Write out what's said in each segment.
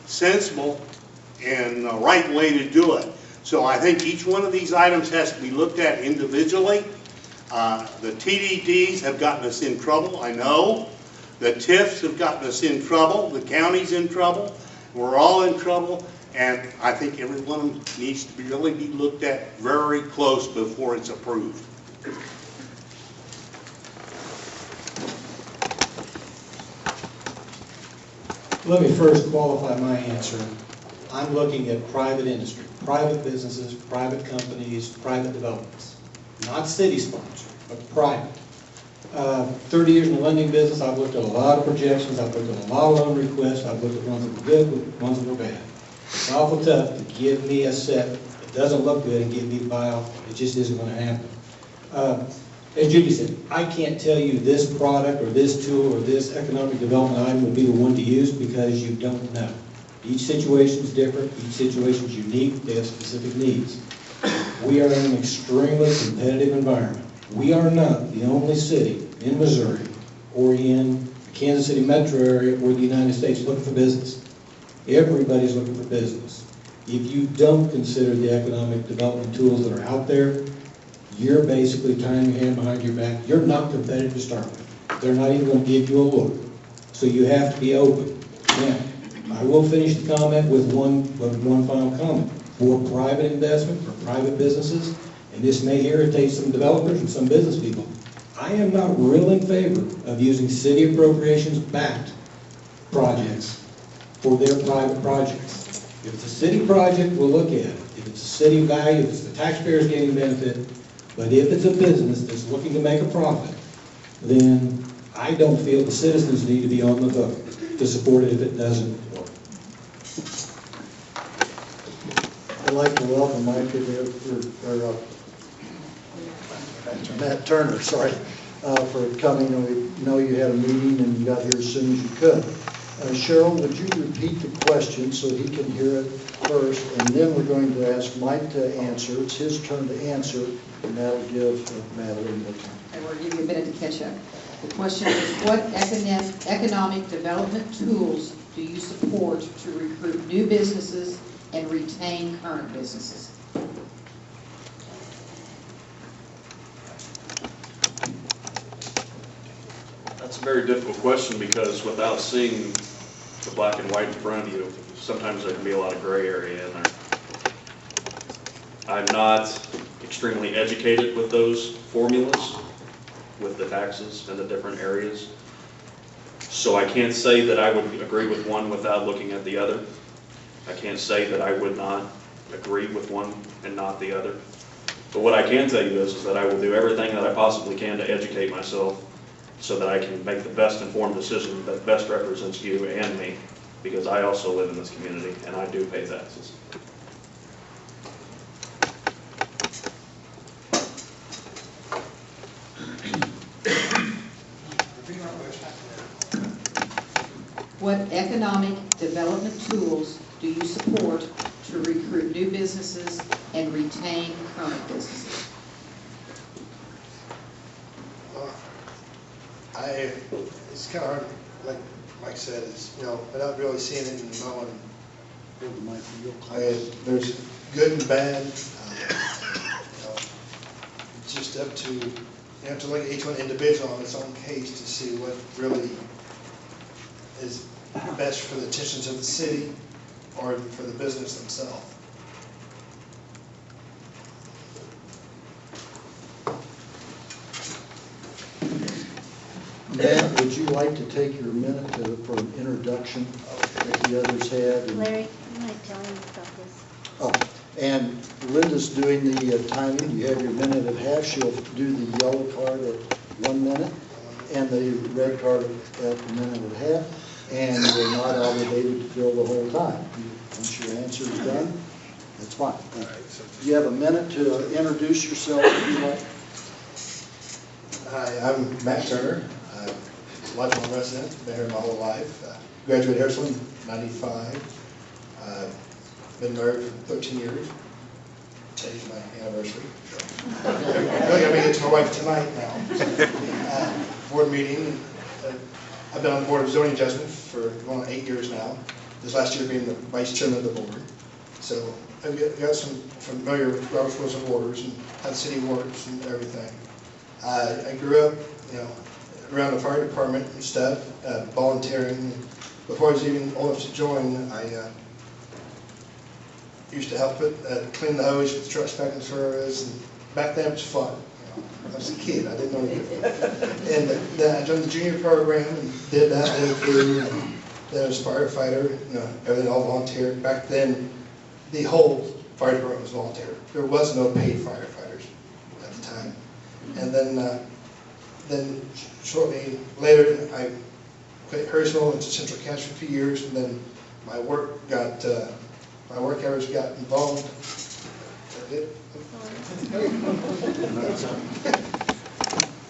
sensible and the right way to do it. So I think each one of these items has to be looked at individually. The TDDs have gotten us in trouble, I know. The TIFs have gotten us in trouble. The county's in trouble. We're all in trouble. And I think every one of them needs to really be looked at very close before it's approved. Let me first qualify my answer. I'm looking at private industry, private businesses, private companies, private developments. Not city sponsored, but private. 30 years in the lending business, I've looked at a lot of projections, I've looked at a lot of loan requests, I've looked at ones that were good, ones that were bad. It's awful tough to give me a set that doesn't look good and get me to buy off. It just isn't going to happen. As Judy said, I can't tell you this product or this tool or this economic development item would be the one to use because you don't know. Each situation is different, each situation is unique, they have specific needs. We are in an extremely competitive environment. We are not the only city in Missouri or in the Kansas City metro area or the United States looking for business. Everybody's looking for business. If you don't consider the economic development tools that are out there, you're basically tying your hand behind your back. You're not competitive to start with. They're not even going to give you a look. So you have to be open. Now, I will finish the comment with one final comment. For private investment, for private businesses, and this may irritate some developers and some business people, I am not real in favor of using city appropriations backed projects for their private projects. If it's a city project, we'll look at it. If it's a city value, if it's the taxpayers getting benefit, but if it's a business that's looking to make a profit, then I don't feel the citizens need to be on the hook to support it if it doesn't work. I'd like to welcome Matt Turner, sorry, for coming. And we know you had a meeting and you got here as soon as you could. Cheryl, would you repeat the question so he can hear it first, and then we're going to ask Mike to answer. It's his turn to answer, and that'll give Matt a little more time. And we'll give you a minute to catch up. The question is, what economic development tools do you support to recruit new businesses and retain current businesses? That's a very difficult question because without seeing the black and white in front of you, sometimes there can be a lot of gray area in there. I'm not extremely educated with those formulas, with the taxes and the different areas. So I can't say that I would agree with one without looking at the other. I can't say that I would not agree with one and not the other. But what I can tell you is that I will do everything that I possibly can to educate myself so that I can make the best informed decision that best represents you and me, because I also live in this community and I do pay taxes. What economic development tools do you support to recruit new businesses and retain current businesses? It's kind of hard, like Mike said, it's, without really seeing it and knowing. There's good and bad. It's just up to, you have to look at each one individual on its own case to see what really is best for the intentions of the city or for the business themselves. Matt, would you like to take your minute for an introduction that the others had? Larry, you might tell him about this. Oh, and Linda's doing the timing. You have your minute and a half. She'll do the yellow card at 1 minute and the red card at a minute and a half. And you're not obligated to fill the whole time. Once your answer is done, that's fine. You have a minute to introduce yourself if you like. Hi, I'm Matt Turner, Lodgepole resident, been here my whole life. Graduated Harrisville in '95. Been married for 13 years. Today's my anniversary. Really, I'm going to get to my wife tonight now. Board meeting, I've been on the Board of Zoning Adjustment for going on 8 years now, this last year being the Vice Chairman of the board. So I've got some familiar with Robert's Rules and Orders and how the city works and everything. I grew up, around the fire department and stuff, volunteering. Before I was even old enough to join, I used to help clean the hose, get the trucks back in service, and back then it was fun. I was a kid, I didn't know anything. And then I joined the junior program and did that, then I was a firefighter, everything all volunteer. Back then, the whole fire department was volunteer. There was no paid firefighters at the time. And then shortly later, I quit Harrisville, went to Central Cash for a few years, and then my work hours got involved. That's it.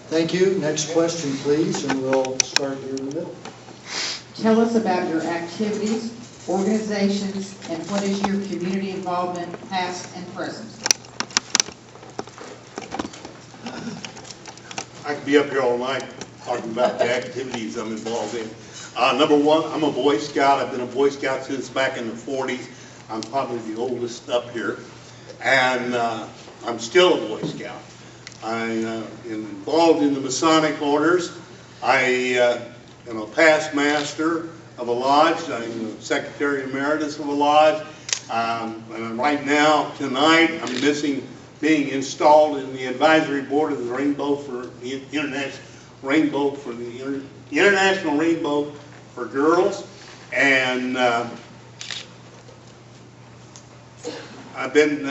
Thank you. Next question, please, and we'll start here in the middle. Tell us about your activities, organizations, and what is your community involvement, past and present? I could be up here all night talking about the activities I'm involved in. Number one, I'm a Boy Scout. I've been a Boy Scout since back in the 40s. I'm probably the oldest up here. And I'm still a Boy Scout. I'm involved in the Masonic orders. I am a past master of a lodge. I'm the Secretary Emeritus of a lodge. And right now, tonight, I'm missing being installed in the advisory board of the Rainbow for the International Rainbow for Girls. And I've been,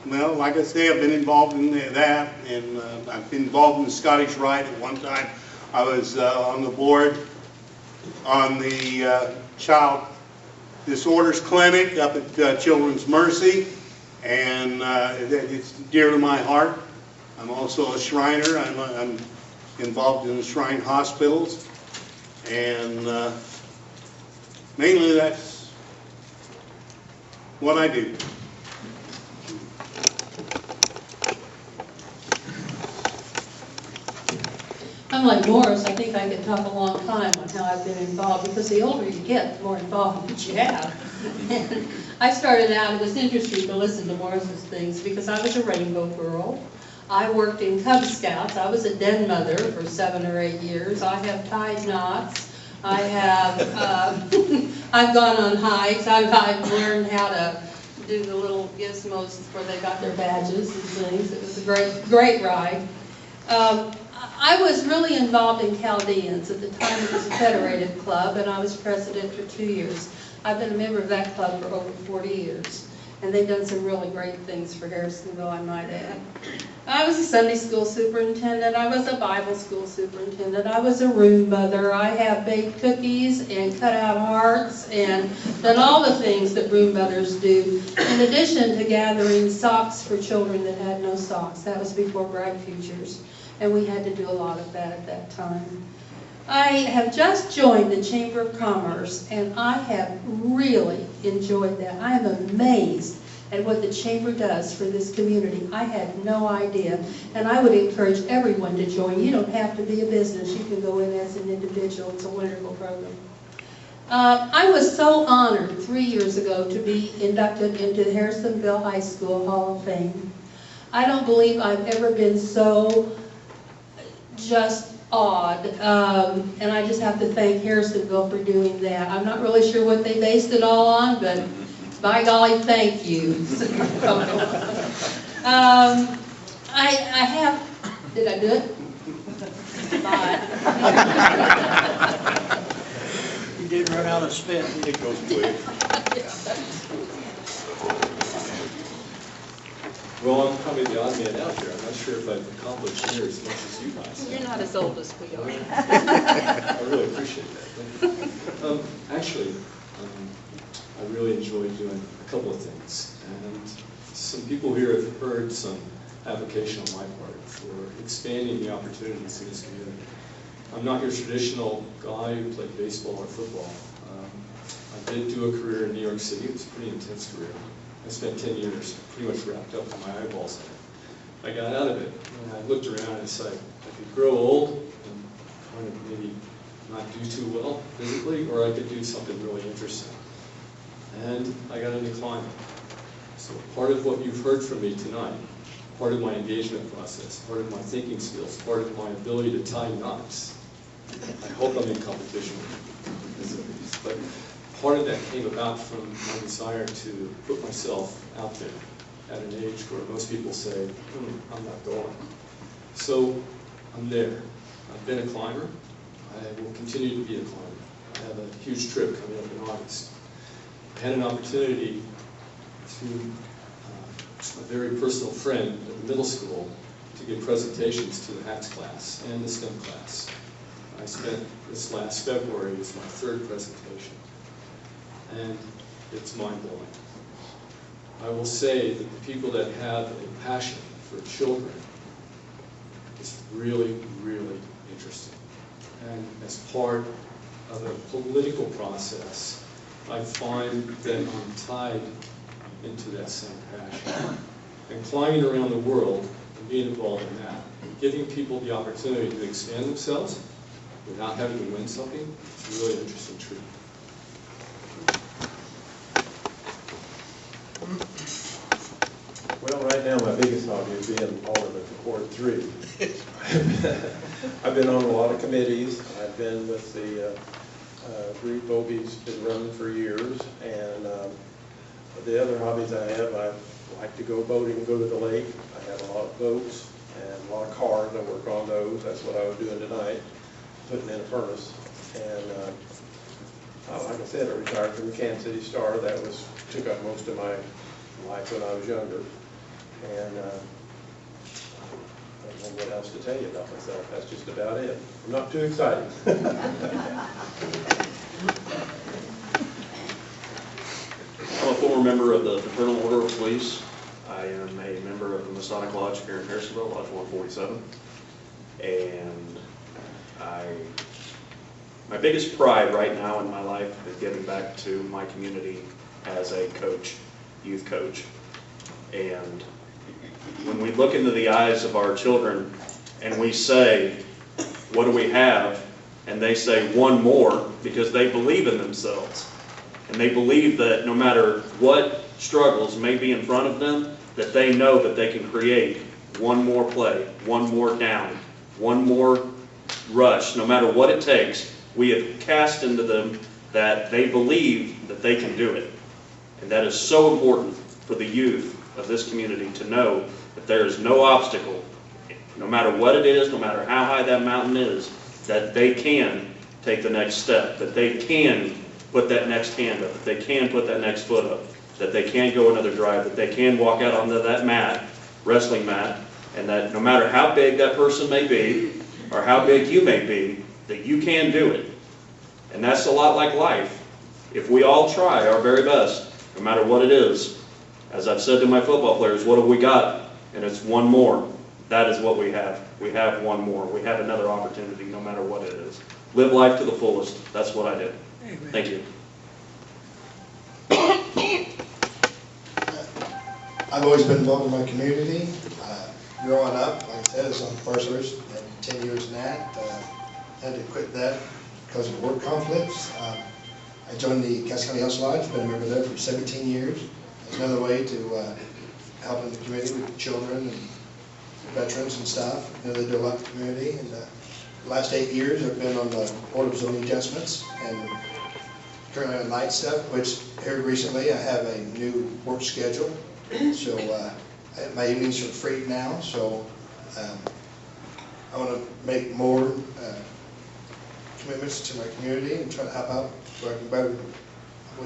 well, like I say, I've been involved in that, and I've been involved in the Scottish Rite at one time. I was on the board on the Child Disorders Clinic up at Children's Mercy, and it's dear to my heart. I'm also a Shriner. I'm involved in the Shrine Hospitals, and mainly that's what I do. I'm like Morris, I think I could talk a long time on how I've been involved, because the older you get, the more involvement you have. And I started out, it was interesting to listen to Morris's things, because I was a rainbow girl. I worked in Cub Scouts. I was a den mother for 7 or 8 years. I have tied knots. I have, I've gone on hikes. I've learned how to do the little gizmos where they got their badges and things. It was a great ride. I was really involved in Chaldeans. At the time it was a federated club, and I was president for 2 years. I've been a member of that club for over 40 years, and they've done some really great things for Harrisonville, I might add. I was a Sunday school superintendent. I was a Bible school superintendent. I was a room mother. I have baked cookies and cut out hearts and done all the things that room mothers do, in addition to gathering socks for children that had no socks. That was before Bright Futures, and we had to do a lot of that at that time. I have just joined the Chamber of Commerce, and I have really enjoyed that. I am amazed at what the Chamber does for this community. I had no idea, and I would encourage everyone to join. You don't have to be a business. You can go in as an individual. It's a wonderful program. I was so honored 3 years ago to be inducted into the Harrisonville High School Hall of Fame. I don't believe I've ever been so just awed, and I just have to thank Harrisonville for doing that. I'm not really sure what they based it all on, but by golly, thank you. I have, did I do it? Bye. You didn't run out of spit. It goes quick. Well, I'm probably the odd man out here. I'm not sure if I've accomplished here as much as you guys. You're not as old as we are. I really appreciate that. Actually, I really enjoy doing a couple of things. And some people here have heard some advocation on my part for expanding the opportunities in this community. I'm not your traditional guy who played baseball or football. I did do a career in New York City. It was a pretty intense career. I spent 10 years pretty much wrapped up in my eyeballs in it. I got out of it, and I looked around and said, I could grow old and kind of maybe not do too well physically, or I could do something really interesting. And I got into climbing. So part of what you've heard from me tonight, part of my engagement process, part of my thinking skills, part of my ability to tie knots. I hope I'm in competition with you, but part of that came about from my desire to put myself out there at an age where most people say, I'm not going. So I'm there. I've been a climber. I will continue to be a climber. I have a huge trip coming up in August. I had an opportunity to a very personal friend at the middle school to give presentations to the HACS class and the STEM class. I spent this last February as my third presentation, and it's mind-blowing. I will say that the people that have a passion for children is really, really interesting. And as part of a political process, I find that I'm tied into that same passion. And climbing around the world and being involved in that, giving people the opportunity to expand themselves without having to win something, it's a really interesting treat. Well, right now my biggest hobby is being alderman for Ward 3. I've been on a lot of committees. I've been with the group OB's been running for years, and the other hobbies I have, I like to go boating and go to the lake. I have a lot of boats and a lot of cars. I work on those. That's what I was doing tonight, putting in a furnace. And like I said, I retired from the Kansas City Star. That took up most of my life when I was younger. And I don't know what else to tell you about myself. That's just about it. I'm not too excited. I'm a former member of the Fraternal Order of Police. I am a member of the Masonic Lodge here in Harrisonville, Lodge 147. And my biggest pride right now in my life is giving back to my community as a coach, youth coach. And when we look into the eyes of our children and we say, what do we have? And they say one more, because they believe in themselves. And they believe that no matter what struggles may be in front of them, that they know that they can create one more play, one more down, one more rush. No matter what it takes, we have cast into them that they believe that they can do it. And that is so important for the youth of this community to know that there is no obstacle, no matter what it is, no matter how high that mountain is, that they can take the next step, that they can put that next hand up, that they can put that next foot up, that they can go another drive, that they can walk out onto that mat, wrestling mat, and that no matter how big that person may be, or how big you may be, that you can do it. And that's a lot like life. If we all try our very best, no matter what it is, as I've said to my football players, what have we got? And it's one more. That is what we have. We have one more. We have another opportunity, no matter what it is. Live life to the fullest. That's what I do. Amen. Thank you. I've always been involved in my community. Growing up, like I said, I was on First Service, 10 years in that. Had to quit that because of work conflicts. I joined the Cass County House Lodge, been a member there for 17 years. It's another way to help in the community with children and veterans and stuff. You know, they do a lot in the community. And the last 8 years, I've been on the Board of Zoning Adjustments and currently on night stuff, which here recently I have a new work schedule. So my evenings are free now, so I want to make more commitments to my community and try to help out so I can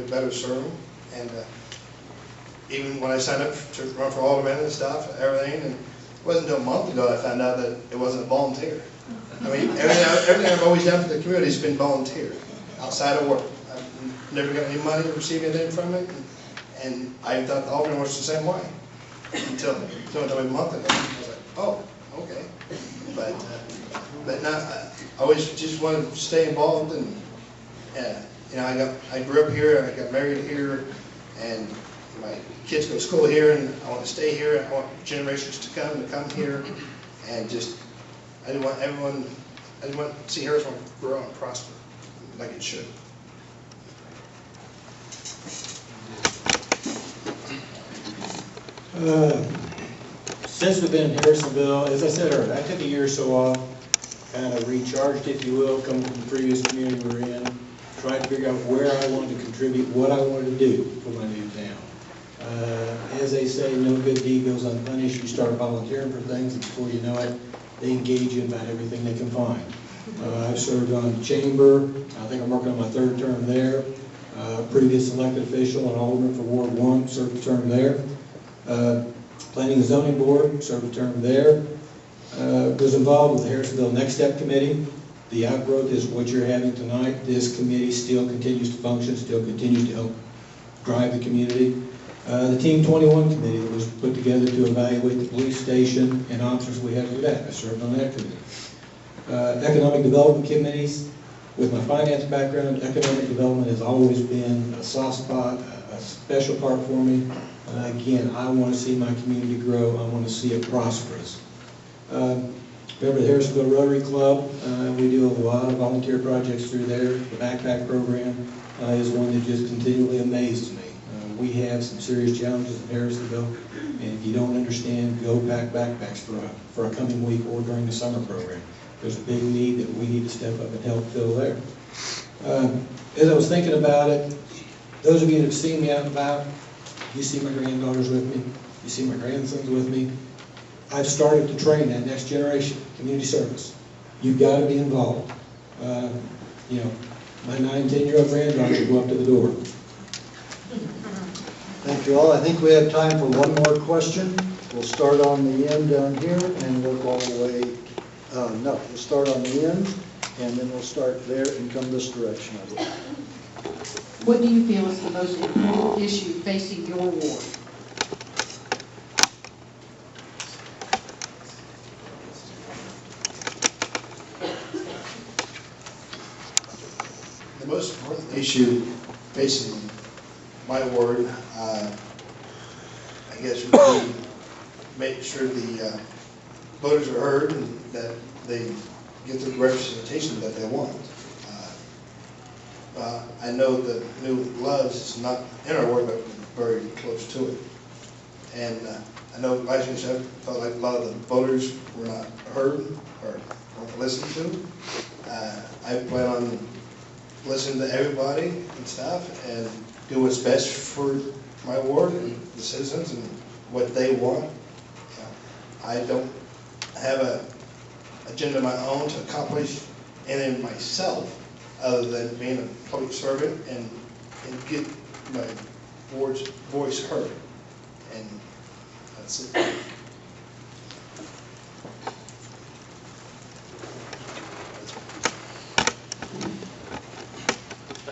better serve them. And even when I signed up to run for alderman and stuff, everything, and it wasn't until a month ago I found out that it wasn't a volunteer. I mean, everything I've always done for the community has been volunteer, outside of work. I've never got any money or received anything from it, and I thought the alderman was the same way until a month ago. I was like, oh, okay. But now I always just wanted to stay involved, and you know, I grew up here, I got married here, and my kids go to school here, and I want to stay here. I want generations to come here, and just I want everyone I just want to see Harrisville grow and prosper like it should. Since we've been in Harrisonville, as I said earlier, I took a year or so off, kind of recharged, if you will, coming from the previous community we were in, tried to figure out where I wanted to contribute, what I wanted to do for my new town. As they say, no good deed goes unpunished. You start volunteering for things, and before you know it, they engage you in about everything they can find. I've served on chamber. I think I'm working on my 3rd term there. Previous elected official and alderman for Ward 1, served a term there. Planning and Zoning Board, served a term there. Was involved with the Harrisonville Next Step Committee. The outgrowth is what you're having tonight. This committee still continues to function, still continues to help drive the community. The Team 21 committee that was put together to evaluate the police station and officers we have for that. I served on that committee. Economic development committees. With my finance background, economic development has always been a soft spot, a special part for me. Again, I want to see my community grow. I want to see it prosperous. Remember the Harrisonville Rotary Club? We do a lot of volunteer projects through there. The backpack program is one that just continually amazes me. We have some serious challenges in Harrisonville, and if you don't understand, go pack backpacks for a coming week or during the summer program. There's a big need that we need to step up and help fill there. As I was thinking about it, those of you that have seen me out and about, you see my granddaughters with me, you see my grandsons with me. I've started to train that next generation, community service. You've got to be involved. You know, my 9 and 10-year-old granddaughters go up to the door. Thank you all. I think we have time for one more question. We'll start on the end down here and work all the way, we'll start on the end and then we'll start there and come this direction, I believe. What do you feel is the most important issue facing your ward? The most important issue facing my ward, I guess, would be make sure the voters are heard and that they get the representation that they want. I know the new Loves is not in our ward, but very close to it. And I know last year I felt like a lot of the voters were not heard or weren't listened to. I plan on listening to everybody and stuff and do what's best for my ward and the citizens and what they want. I don't have an agenda of my own to accomplish anything myself other than being a public servant and get my ward's voice heard. And that's it.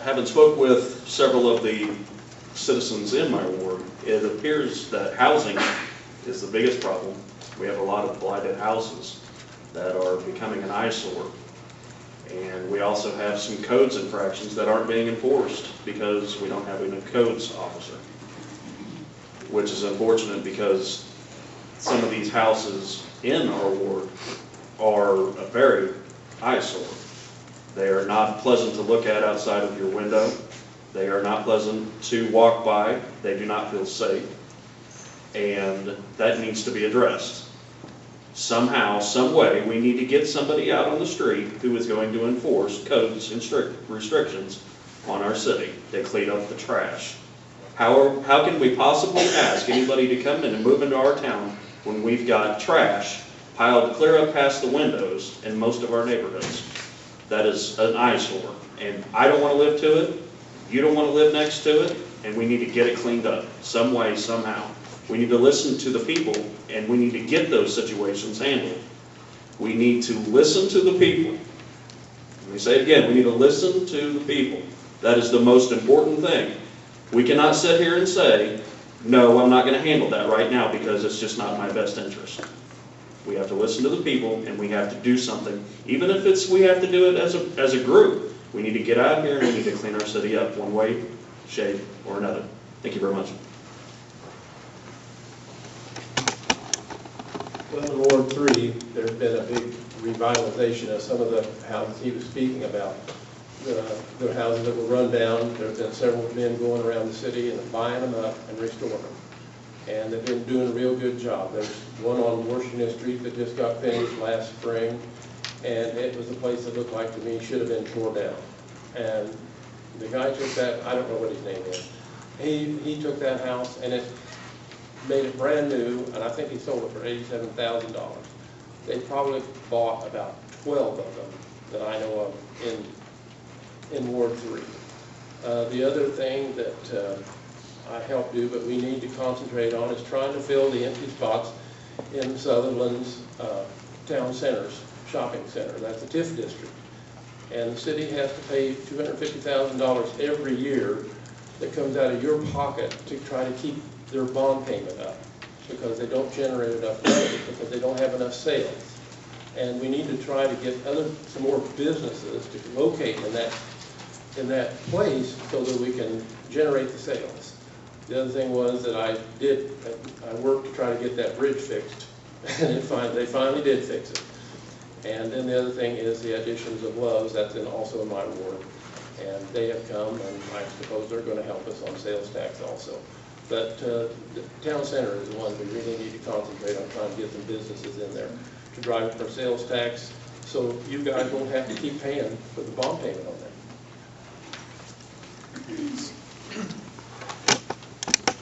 Having spoke with several of the citizens in my ward, it appears that housing is the biggest problem. We have a lot of blighted houses that are becoming an eyesore. And we also have some codes infractions that aren't being enforced because we don't have a new codes officer, which is unfortunate because some of these houses in our ward are a very eyesore. They are not pleasant to look at outside of your window. They are not pleasant to walk by. They do not feel safe. And that needs to be addressed. Somehow, some way, we need to get somebody out on the street who is going to enforce codes and restrictions on our city. They clean up the trash. How can we possibly ask anybody to come in and move into our town when we've got trash piled clear up past the windows in most of our neighborhoods? That is an eyesore, and I don't want to live to it. You don't want to live next to it, and we need to get it cleaned up some way, somehow. We need to listen to the people, and we need to get those situations handled. We need to listen to the people. Let me say it again, we need to listen to the people. That is the most important thing. We cannot sit here and say, no, I'm not going to handle that right now because it's just not in my best interest. We have to listen to the people, and we have to do something. Even if we have to do it as a group, we need to get out here and we need to clean our city up one way, shape, or another. Thank you very much. Well, in Ward 3, there's been a big revitalization of some of the houses he was speaking about. The houses that were run down, there's been several men going around the city and buying them up and restoring them. And they've been doing a real good job. There's one on Washington Street that just got finished last spring, and it was a place that looked like to me should have been torn down. And the guy took that, I don't know what his name is, he took that house and it made it brand new, and I think he sold it for $87,000. They probably bought about 12 of them that I know of in Ward 3. The other thing that I help do, but we need to concentrate on, is trying to fill the empty spots in Sutherland's town centers, shopping center. That's the TIF district. And the city has to pay $250,000 every year that comes out of your pocket to try to keep their bond payment up, because they don't generate enough revenue, because they don't have enough sales. And we need to try to get some more businesses to locate in that place so that we can generate the sales. The other thing was that I worked to try to get that bridge fixed, and they finally did fix it. And then the other thing is the additions of Love's, that's also in my ward. And they have come, and I suppose they're going to help us on sales tax also. But the town center is the one we really need to concentrate on, trying to get some businesses in there to drive for sales tax, so you guys won't have to keep paying for the bond payment on that.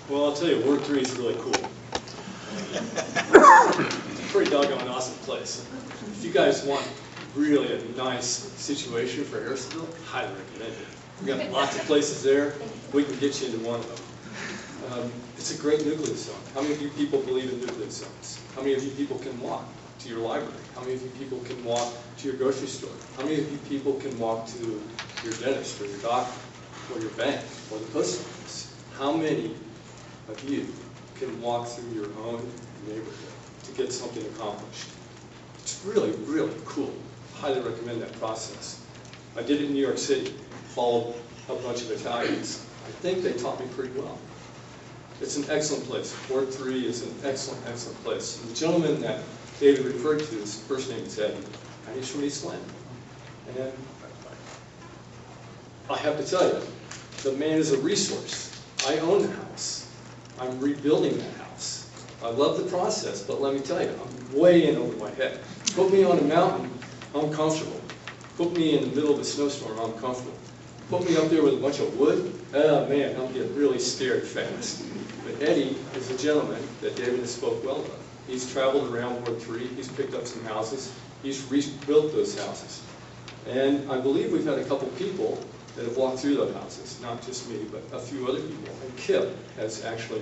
Well, I'll tell you, Ward 3 is really cool. It's a pretty doggone awesome place. If you guys want really a nice situation for Harrisonville, highly recommend it. We've got lots of places there. We can get you into one of them. It's a great nucleus zone. How many of you people believe in nucleus zones? How many of you people can walk to your library? How many of you people can walk to your grocery store? How many of you people can walk to your dentist or your doctor or your bank or the post office? How many of you can walk through your own neighborhood to get something accomplished? It's really, really cool. Highly recommend that process. I did it in New York City, followed a bunch of Italians. I think they taught me pretty well. It's an excellent place. Ward 3 is an excellent, excellent place. And the gentleman that David referred to, his first name is Eddie, and he's from East Lynn. And I have to tell you, the man is a resource. I own the house. I'm rebuilding that house. I love the process, but let me tell you, I'm way in over my head. Put me on a mountain, I'm comfortable. Put me in the middle of a snowstorm, I'm comfortable. Put me up there with a bunch of wood, oh man, I'll get really scared fast. But Eddie is a gentleman that David has spoke well of. He's traveled around Ward 3, he's picked up some houses, he's rebuilt those houses. And I believe we've had a couple people that have walked through those houses, not just me, but a few other people. And Kip has actually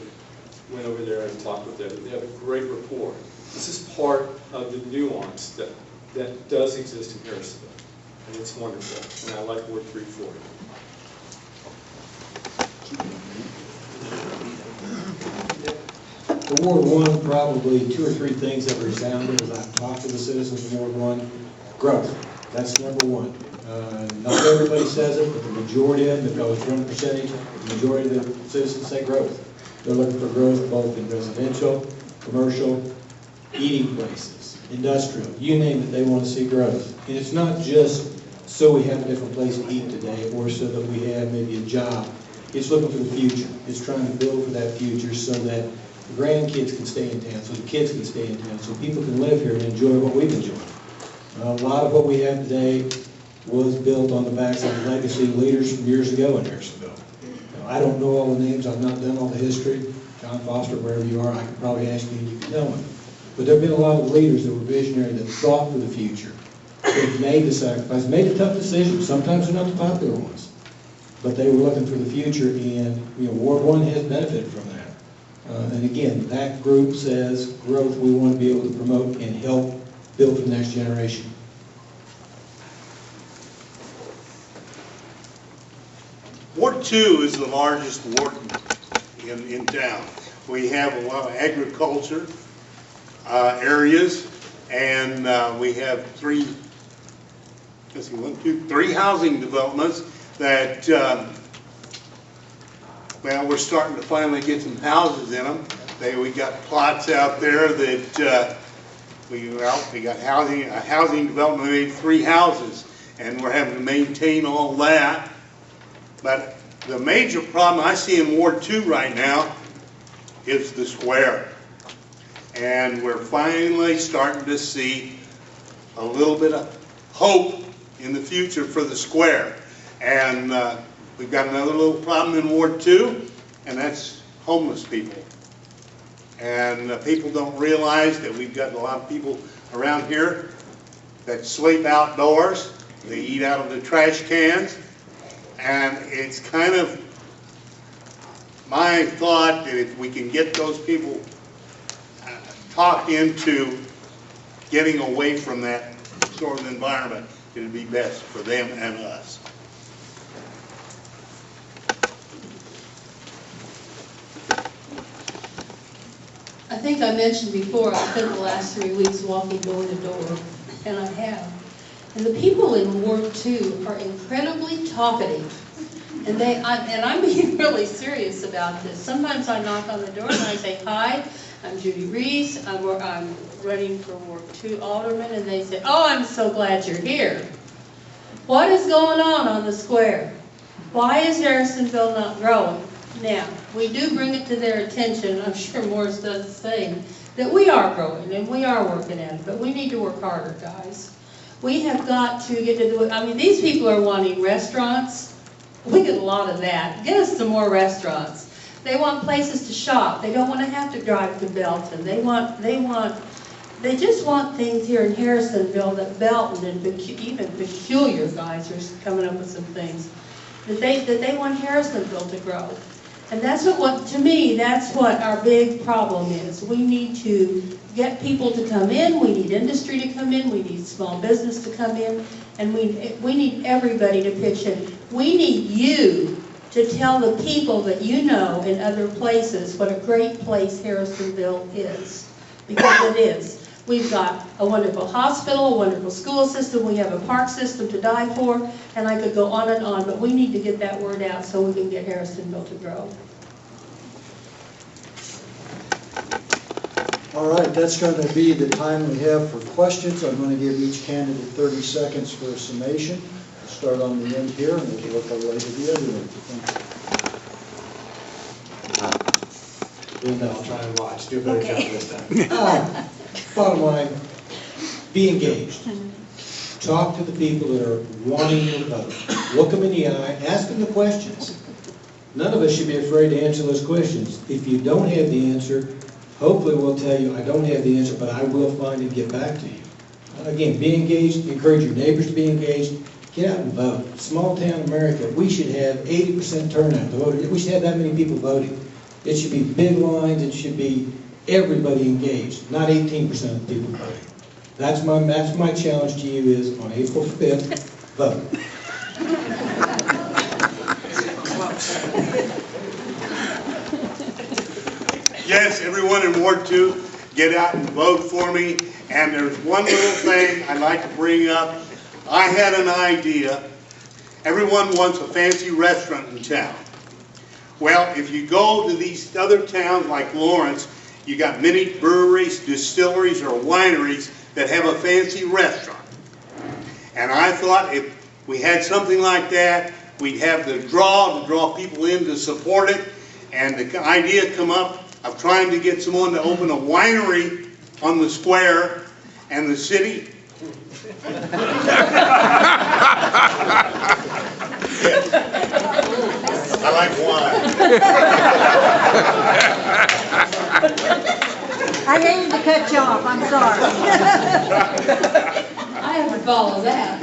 went over there and talked with them. They have a great rapport. This is part of the nuance that does exist in Harrisonville. And it's wonderful. And I like Ward 3 for it. For Ward 1, probably 2 or 3 things that resounded as I've talked to the citizens of Ward 1. Growth, that's number one. Not everybody says it, but the majority of them, if I was to run a percentage, the majority of the citizens say growth. They're looking for growth both in residential, commercial, eating places, industrial, you name it, they want to see growth. And it's not just so we have a different place to eat today or so that we have maybe a job. It's looking for the future. It's trying to build for that future so that the grandkids can stay in town, so the kids can stay in town, so people can live here and enjoy what we've enjoyed. A lot of what we have today was built on the backs of legacy leaders from years ago in Harrisonville. Now, I don't know all the names, I've not done all the history. John Foster, wherever you are, I could probably ask you and you can tell me. But there have been a lot of leaders that were visionary, that thought for the future. They've made the sacrifice, made the tough decisions. Sometimes they're not the popular ones. But they were looking for the future, and Ward 1 has benefited from that. And again, that group says growth we want to be able to promote and help build for the next generation. Ward 2 is the largest ward in town. We have a lot of agriculture areas, and we have three housing developments that, well, we're starting to finally get some houses in them. We got plots out there that we got housing, a housing development, we made 3 houses, and we're having to maintain all that. But the major problem I see in Ward 2 right now is the square. And we're finally starting to see a little bit of hope in the future for the square. And we've got another little problem in Ward 2, and that's homeless people. And people don't realize that we've got a lot of people around here that sleep outdoors. They eat out of the trash cans. And it's kind of my thought that if we can get those people talked into getting away from that sort of environment, it would be best for them and us. I think I mentioned before, I spent the last 3 weeks walking door to door, and I have. And the people in Ward 2 are incredibly talkative. And I'm being really serious about this. Sometimes I knock on the door and I say, "Hi, I'm Judy Reese, I'm running for Ward 2 Alderman," and they say, "Oh, I'm so glad you're here. What is going on the square? Why is Harrisonville not growing?" Now, we do bring it to their attention, I'm sure Morris does the same, that we are growing and we are working at it, but we need to work harder, guys. We have got to get to the, I mean, these people are wanting restaurants. We get a lot of that. Get us some more restaurants. They want places to shop. They don't want to have to drive to Belton. They just want things here in Harrisonville that Belton and even Peculiar guys are coming up with some things that they want Harrisonville to grow. And that's what, to me, that's what our big problem is. We need to get people to come in, we need industry to come in, we need small business to come in, and we need everybody to pitch in. We need you to tell the people that you know in other places what a great place Harrisonville is, because it is. We've got a wonderful hospital, a wonderful school system, we have a park system to die for, and I could go on, but we need to get that word out so we can get Harrisonville to grow. All right, that's going to be the time we have for questions. I'm going to give each candidate 30 seconds for a summation. We'll start on the end here, and we'll work our way to the other end. Linda, I'll try and watch. Do a better job this time. Bottom line, be engaged. Talk to the people that are wanting to vote. Look them in the eye. Ask them the questions. None of us should be afraid to answer those questions. If you don't have the answer, hopefully we'll tell you, I don't have the answer, but I will find and get back to you. Again, be engaged. Encourage your neighbors to be engaged. Get out and vote. Small town America, we should have 80% turnout to vote. We should have that many people voting. It should be big lines. It should be everybody engaged, not 18% of the people voting. That's my challenge to you is on April 5th, vote. Yes, everyone in Ward 2, get out and vote for me. And there's one little thing I'd like to bring up. I had an idea. Everyone wants a fancy restaurant in town. Well, if you go to these other towns like Lawrence, you got many breweries, distilleries, or wineries that have a fancy restaurant. And I thought if we had something like that, we'd have the draw to draw people in to support it. And the idea come up of trying to get someone to open a winery on the square, and the city. I like wine. I hated to cut you off, I'm sorry. I have to follow that.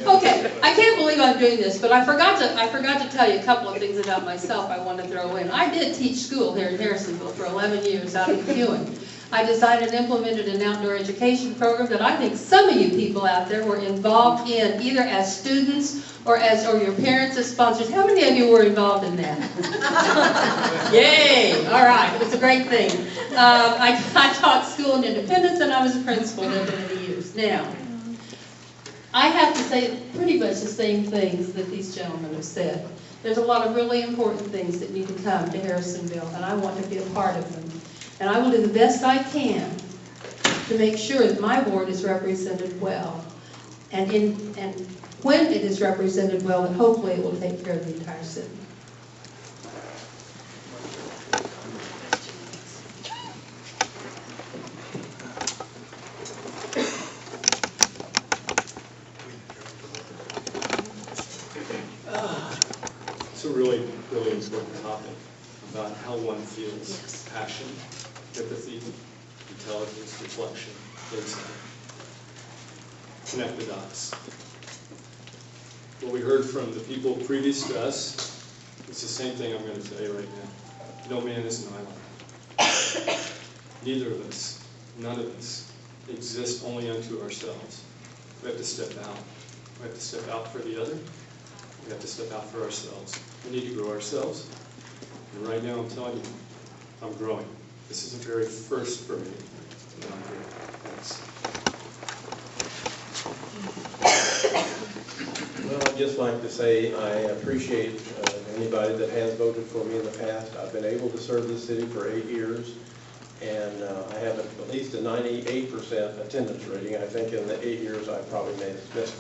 Okay, I can't believe I'm doing this, but I forgot to tell you a couple of things about myself I want to throw in. I did teach school here in Harrisonville for 11 years out in Kewen. I designed and implemented an outdoor education program that I think some of you people out there were involved in, either as students or your parents as sponsors. How many of you were involved in that? Yay! All right, it was a great thing. I taught school in Independence, and I was a principal there for many years. Now, I have to say pretty much the same things that these gentlemen have said. There's a lot of really important things that need to come to Harrisonville, and I want to be a part of them. And I will do the best I can to make sure that my ward is represented well. And when it is represented well, then hopefully it will take care of the entire city. It's a really, really important topic about how one feels, passion, empathy, intelligence, reflection, insight. Connect the dots. What we heard from the people previous to us is the same thing I'm going to say right now. No man is an island. Neither of us, none of us, exist only unto ourselves. We have to step out. We have to step out for the other. We have to step out for ourselves. We need to grow ourselves. And right now I'm telling you, I'm growing. This is a very first for me. And I'm growing. Thanks. Well, I'd just like to say I appreciate anybody that has voted for me in the past. I've been able to serve the city for 8 years, and I have at least a 98% attendance rating. I think in the 8 years I probably missed